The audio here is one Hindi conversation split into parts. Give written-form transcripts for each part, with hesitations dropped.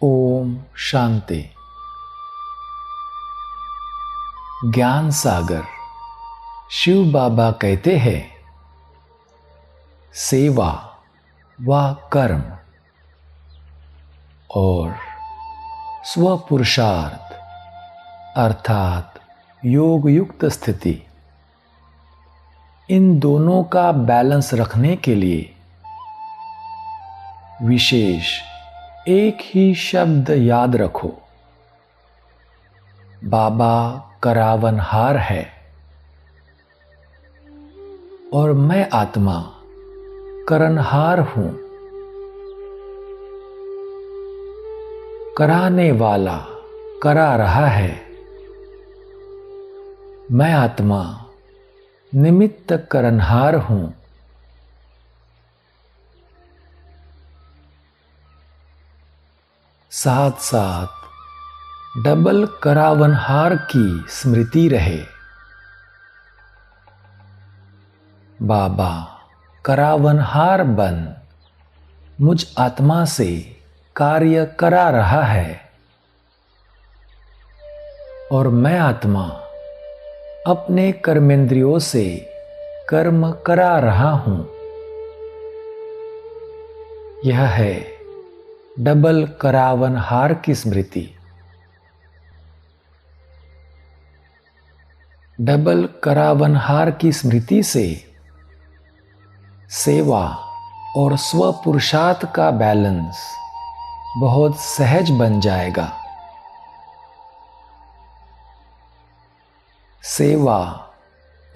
ओम शांति। ज्ञान सागर शिव बाबा कहते हैं, सेवा व कर्म और स्वपुरुषार्थ अर्थात योग युक्त स्थिति, इन दोनों का बैलेंस रखने के लिए विशेष एक ही शब्द याद रखो। बाबा करावनहार है और मैं आत्मा करनहार हूं। कराने वाला करा रहा है, मैं आत्मा निमित्त करनहार हूं। साथ साथ डबल करावनहार की स्मृति रहे। बाबा करावनहार बन मुझ आत्मा से कार्य करा रहा है और मैं आत्मा अपने कर्मेंद्रियों से कर्म करा रहा हूं। यह है डबल करावनहार की स्मृति। डबल करावनहार की स्मृति से सेवा और स्वपुरुषार्थ का बैलेंस बहुत सहज बन जाएगा। सेवा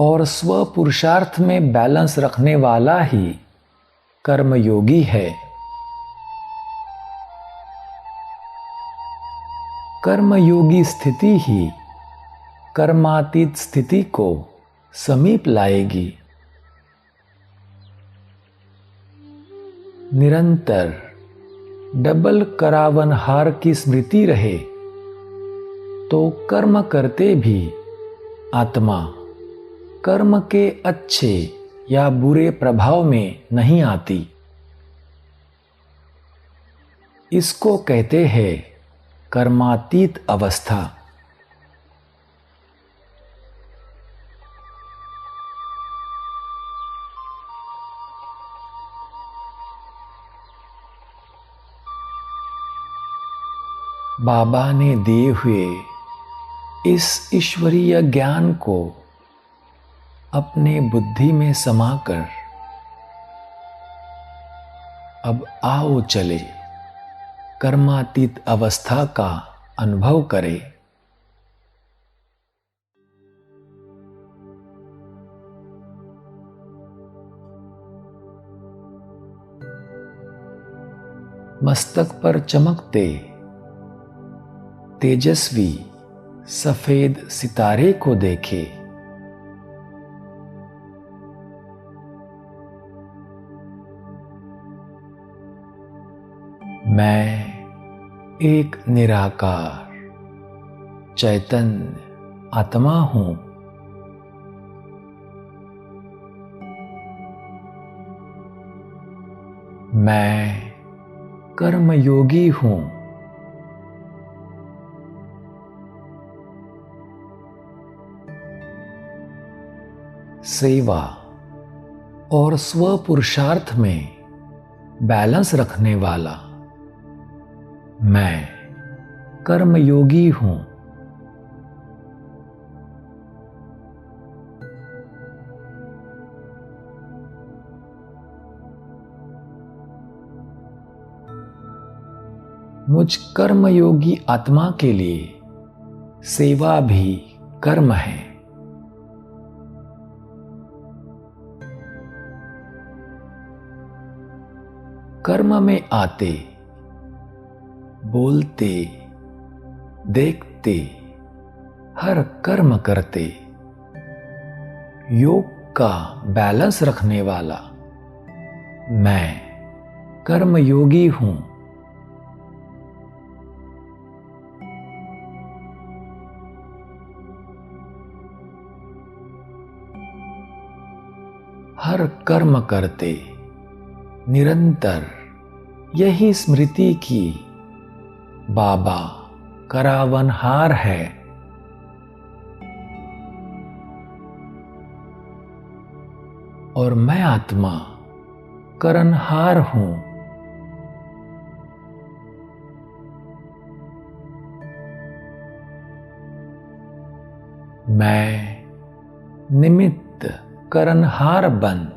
और स्वपुरुषार्थ में बैलेंस रखने वाला ही कर्मयोगी है। कर्मयोगी स्थिति ही कर्मातीत स्थिति को समीप लाएगी। निरंतर डबल करावनहार की स्मृति रहे तो कर्म करते भी आत्मा कर्म के अच्छे या बुरे प्रभाव में नहीं आती। इसको कहते हैं कर्मातीत अवस्था। बाबा ने दिए हुए इस ईश्वरीय ज्ञान को अपने बुद्धि में समाकर अब आओ चले कर्मातीत अवस्था का अनुभव करें। मस्तक पर चमकते तेजस्वी सफेद सितारे को देखे। मैं एक निराकार चैतन्य आत्मा हूं। मैं कर्मयोगी हूं। सेवा और स्वपुरुषार्थ में बैलेंस रखने वाला मैं कर्मयोगी हूं। मुझ कर्मयोगी आत्मा के लिए सेवा भी कर्म है। कर्म में आते, बोलते, देखते, हर कर्म करते योग का बैलेंस रखने वाला मैं कर्मयोगी हूं। हर कर्म करते निरंतर यही स्मृति की बाबा करावनहार है। और मैं आत्मा करनहार हूं। मैं निमित्त करनहार बन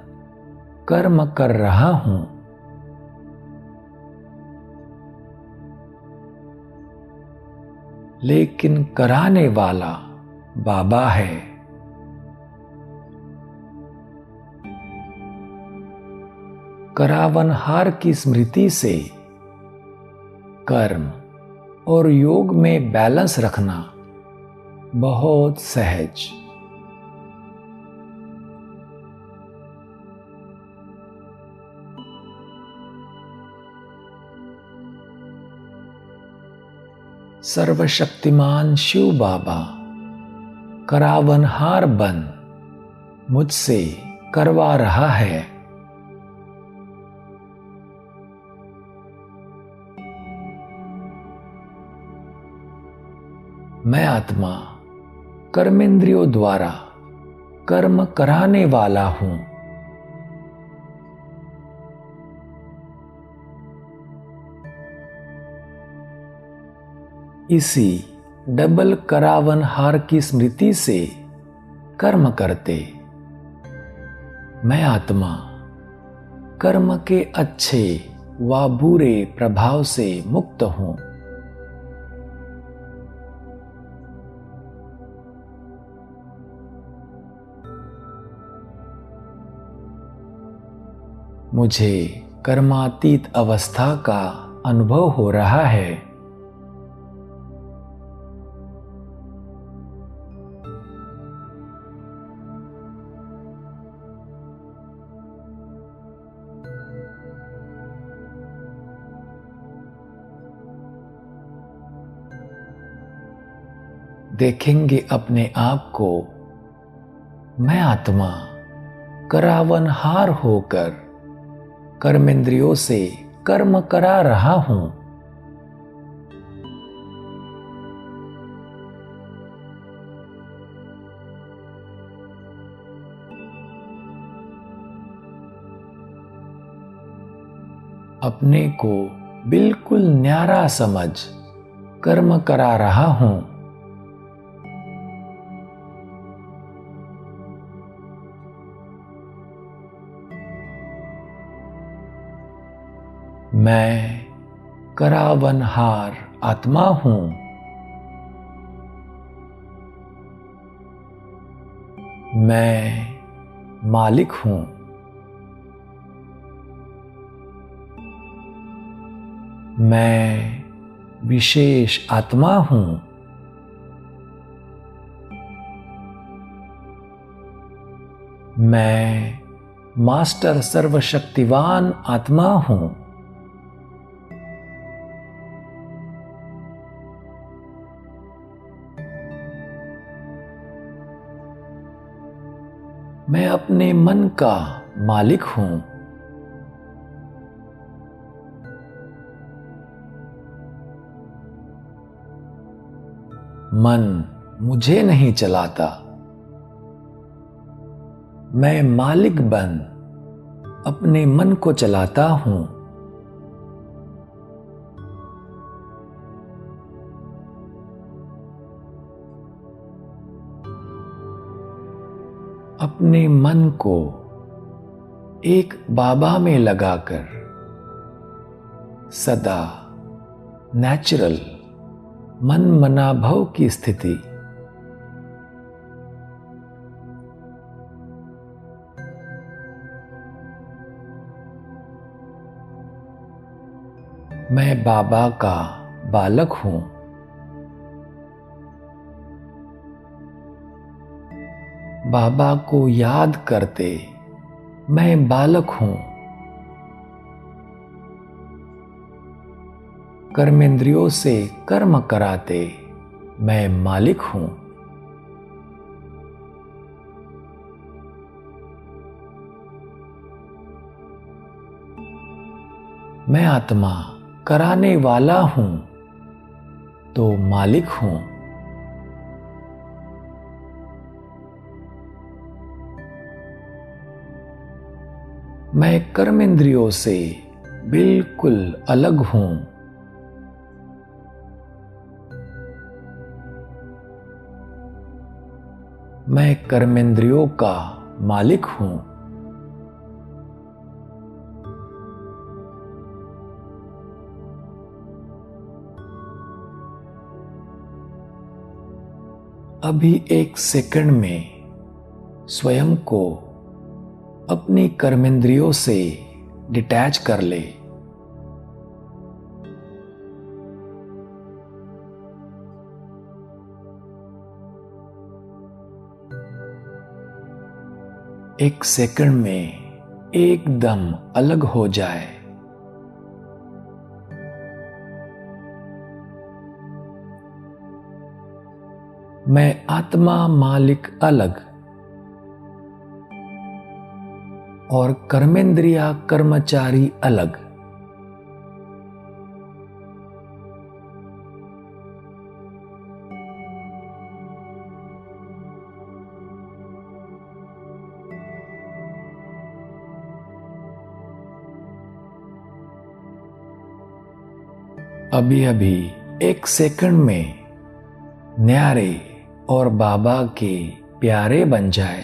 कर्म कर रहा हूं। लेकिन कराने वाला बाबा है। करावनहार की स्मृति से कर्म और योग में बैलेंस रखना बहुत सहज। सर्वशक्तिमान शिव बाबा करावनहार बन मुझसे करवा रहा है। मैं आत्मा कर्मेंद्रियों द्वारा कर्म कराने वाला हूं। इसी डबल करावनहार की स्मृति से कर्म करते मैं आत्मा कर्म के अच्छे व बुरे प्रभाव से मुक्त हूं। मुझे कर्मातीत अवस्था का अनुभव हो रहा है। देखेंगे अपने आप को मैं आत्मा करावनहार होकर कर्मेंद्रियों से कर्म करा रहा हूं। अपने को बिल्कुल न्यारा समझ कर्म करा रहा हूं। मैं करावनहार आत्मा हूं। मैं मालिक हूं। मैं विशेष आत्मा हूं। मैं मास्टर सर्वशक्तिवान आत्मा हूं। मैं अपने मन का मालिक हूं। मन मुझे नहीं चलाता। मैं मालिक बन अपने मन को चलाता हूं। अपने मन को एक बाबा में लगाकर सदा नेचुरल मन मना भव की स्थिति मैं बाबा का बालक हूं। बाबा को याद करते मैं बालक हूं। कर्मेंद्रियों से कर्म कराते मैं मालिक हूं। मैं आत्मा कराने वाला हूं। तो मालिक हूं। मैं कर्मेंद्रियों से बिल्कुल अलग हूं। मैं कर्मेंद्रियों का मालिक हूं। अभी एक सेकंड में स्वयं को अपनी कर्मेंद्रियों से डिटैच कर ले। एक सेकंड में एकदम अलग हो जाए। मैं आत्मा मालिक अलग और कर्मेंद्रिया कर्मचारी अलग। अभी अभी एक सेकंड में न्यारे और बाबा के प्यारे बन जाए।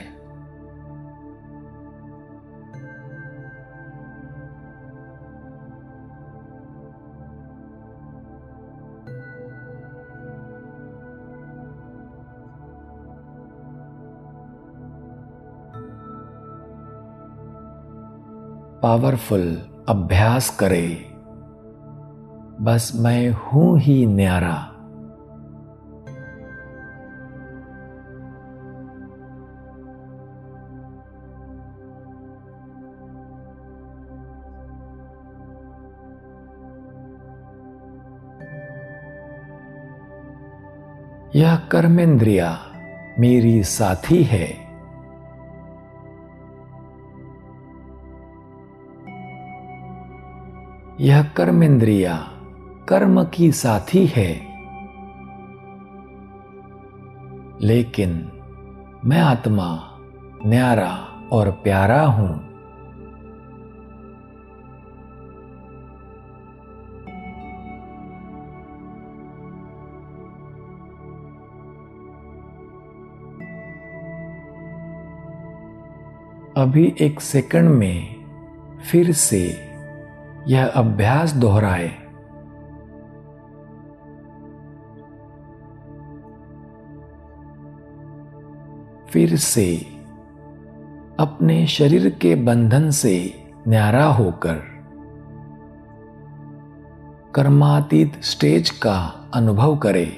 पावरफुल अभ्यास करे, बस मैं हूं ही न्यारा। यह कर्मेंद्रिया मेरी साथी है। यह कर्मेंद्रिया कर्म की साथी है, लेकिन मैं आत्मा न्यारा और प्यारा हूं। अभी एक सेकंड में फिर से यह अभ्यास दोहराए। फिर से अपने शरीर के बंधन से न्यारा होकर कर्मातीत स्टेज का अनुभव करे।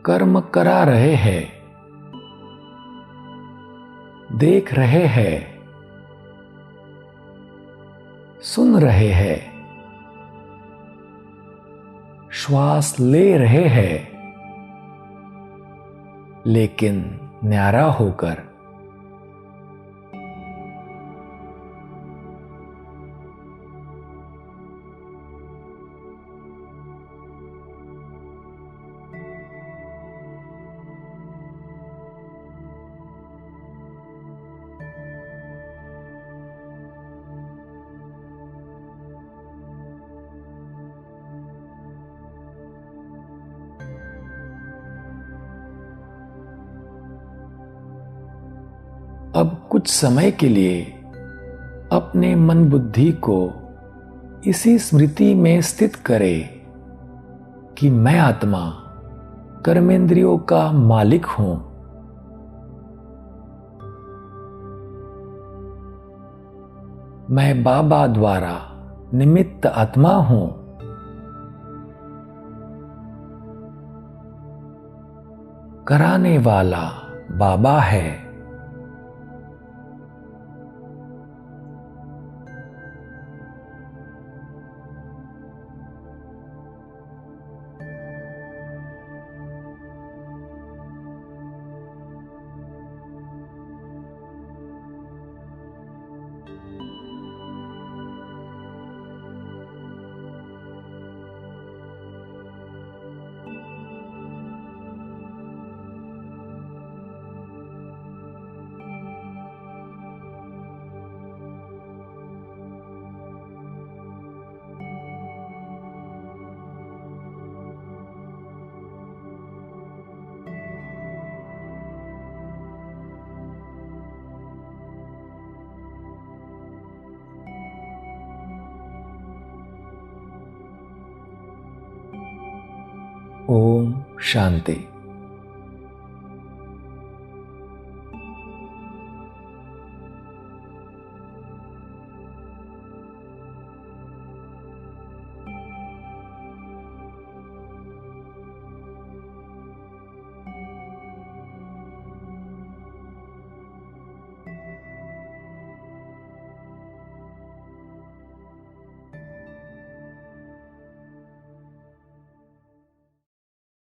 कर्म करा रहे हैं, देख रहे हैं, सुन रहे हैं, श्वास ले रहे हैं, लेकिन न्यारा होकर। अब कुछ समय के लिए अपने मन बुद्धि को इसी स्मृति में स्थित करे कि मैं आत्मा कर्मेंद्रियों का मालिक हूं। मैं बाबा द्वारा निमित्त आत्मा हूं। कराने वाला बाबा है। ओम शांति।